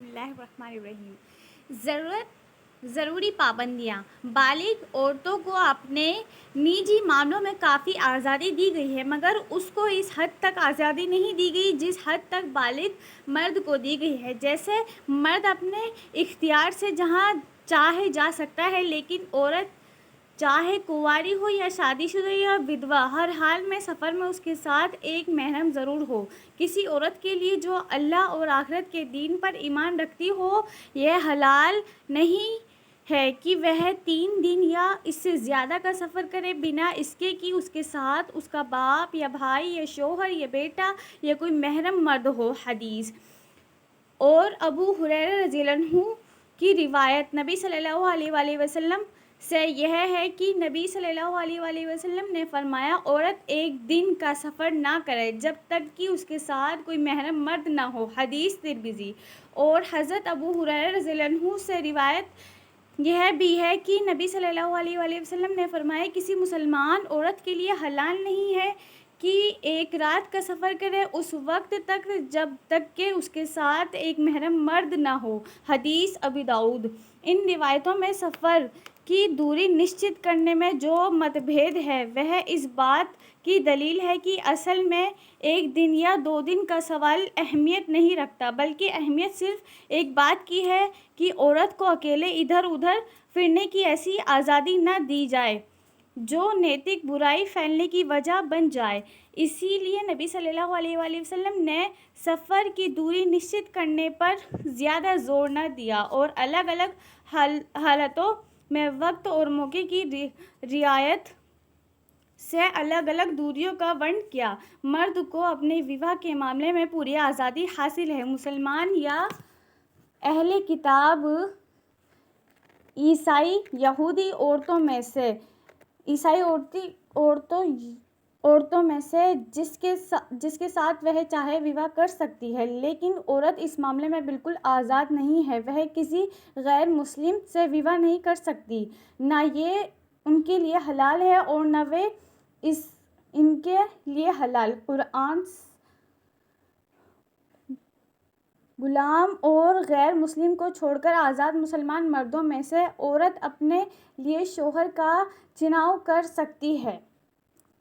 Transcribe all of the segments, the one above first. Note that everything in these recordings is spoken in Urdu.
اللہ الرحمن الرحیم۔ ضروری پابندیاں۔ بالغ عورتوں کو اپنے نجی معاملوں میں کافی آزادی دی گئی ہے، مگر اس کو اس حد تک آزادی نہیں دی گئی جس حد تک بالغ مرد کو دی گئی ہے۔ جیسے مرد اپنے اختیار سے جہاں چاہے جا سکتا ہے، لیکن عورت چاہے کنواری ہو یا شادی شدہ یا ودوا، ہر حال میں سفر میں اس کے ساتھ ایک محرم ضرور ہو۔ کسی عورت کے لیے جو اللہ اور آخرت کے دن پر ایمان رکھتی ہو، یہ حلال نہیں ہے کہ وہ 3 دن یا اس سے زیادہ کا سفر کرے بنا اس کے کہ اس کے ساتھ اس کا باپ یا بھائی یا شوہر یا بیٹا یا کوئی محرم مرد ہو۔ حدیث۔ اور ابو ہریرہ رضی اللہ عنہ کی روایت نبی صلی اللہ علیہ وآلہ وسلم سے یہ ہے کہ نبی صلی اللہ علیہ وآلہ وسلم نے فرمایا، عورت ایک دن کا سفر نہ کرے جب تک کہ اس کے ساتھ کوئی محرم مرد نہ ہو۔ حدیث ترمذی۔ اور حضرت ابو ہریرہ رضی اللہ عنہ سے روایت یہ بھی ہے کہ نبی صلی اللہ علیہ وآلہ وسلم نے فرمایا، کسی مسلمان عورت کے لیے حلال نہیں ہے کہ ایک رات کا سفر کرے اس وقت تک جب تک کہ اس کے ساتھ ایک محرم مرد نہ ہو۔ حدیث ابی داؤد۔ ان روایتوں میں سفر کی دوری نشچت کرنے میں جو متبھید ہے وہ اس بات کی دلیل ہے کہ اصل میں ایک دن یا 2 دن کا سوال اہمیت نہیں رکھتا، بلکہ اہمیت صرف ایک بات کی ہے کہ عورت کو اکیلے ادھر ادھر پھرنے کی ایسی آزادی نہ دی جائے جو نیتک برائی پھیلنے کی وجہ بن جائے۔ اسی لیے نبی صلی اللہ علیہ وآلہ وسلم نے سفر کی دوری نشچت کرنے پر زیادہ زور نہ دیا اور الگ الگ حالتوں میں وقت اور موقع کی رعایت سے الگ الگ دوریوں کا ورنن کیا۔ مرد کو اپنے وواہ کے معاملے میں پوری آزادی حاصل ہے۔ مسلمان یا اہل کتاب عیسائی یہودی عورتوں میں سے جس کے ساتھ وہ چاہے وواہ کر سکتی ہے، لیکن عورت اس معاملے میں بالکل آزاد نہیں ہے۔ وہ کسی غیر مسلم سے وواہ نہیں کر سکتی، نہ یہ ان کے لیے حلال ہے اور نہ وہ ان کے لیے حلال۔ قرآن۔ غلام اور غیر مسلم کو چھوڑ کر آزاد مسلمان مردوں میں سے عورت اپنے لیے شوہر کا چناؤ کر سکتی ہے،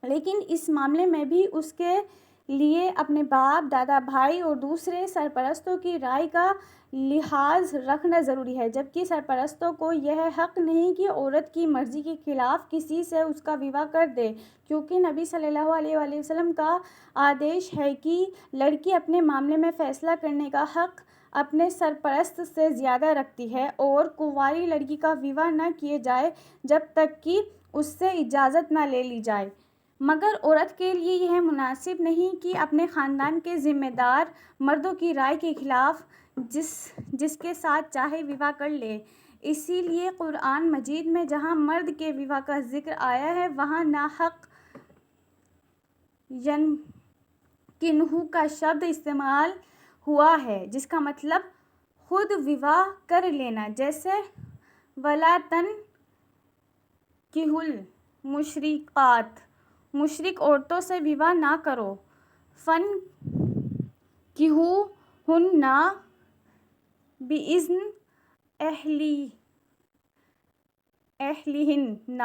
لیکن اس معاملے میں بھی اس کے لیے اپنے باپ، دادا، بھائی اور دوسرے سرپرستوں کی رائے کا لحاظ رکھنا ضروری ہے، جبکہ سرپرستوں کو یہ حق نہیں کہ عورت کی مرضی کے خلاف کسی سے اس کا وواہ کر دے، کیونکہ نبی صلی اللہ علیہ وآلہ وسلم کا آدیش ہے کہ لڑکی اپنے معاملے میں فیصلہ کرنے کا حق اپنے سرپرست سے زیادہ رکھتی ہے، اور کنواری لڑکی کا وواہ نہ کیا جائے جب تک کہ اس سے اجازت نہ لے لی جائے۔ مگر عورت کے لیے یہ مناسب نہیں کہ اپنے خاندان کے ذمہ دار مردوں کی رائے کے خلاف جس کے ساتھ چاہے وواہ کر لے۔ اسی لیے قرآن مجید میں جہاں مرد کے وواہ کا ذکر آیا ہے، وہاں ناحق ينکحہ کا شبد استعمال ہوا ہے، جس کا مطلب خود وواہ کر لینا، جیسے وَلَا تَنکِحُوا الْمُشْرِکَاتِ، مشرک عورتوں سے وواہ نہ کرو۔ فَانکِحُوهُنَّ بِإِذْنِ اہلِہِنَّ،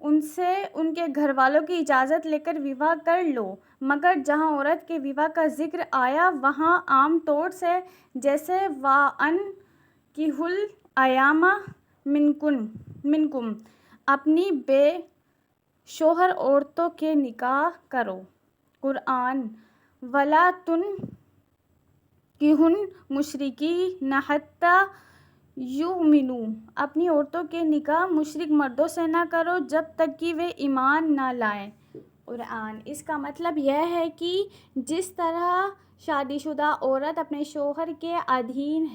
ان سے ان کے گھر والوں کی اجازت لے کر وواہ کر لو۔ مگر جہاں عورت کے وواہ کا ذکر آیا وہاں عام طور سے، جیسے وَأَنکِحُوا الْأَیَامَ مِنکُم، اپنی بے شوہر عورتوں کے نکاح کرو۔ قرآن۔ وَلَا تُنکِحُوا الْمُشْرِکِینَ حَتَّىٰ یُؤْمِنُوا، اپنی عورتوں کے نکاح مشرک مردوں سے نہ کرو جب تک کہ وہ ایمان نہ لائیں۔ قرآن۔ اس کا مطلب یہ ہے کہ جس طرح شادی شدہ عورت اپنے شوہر کے ادھین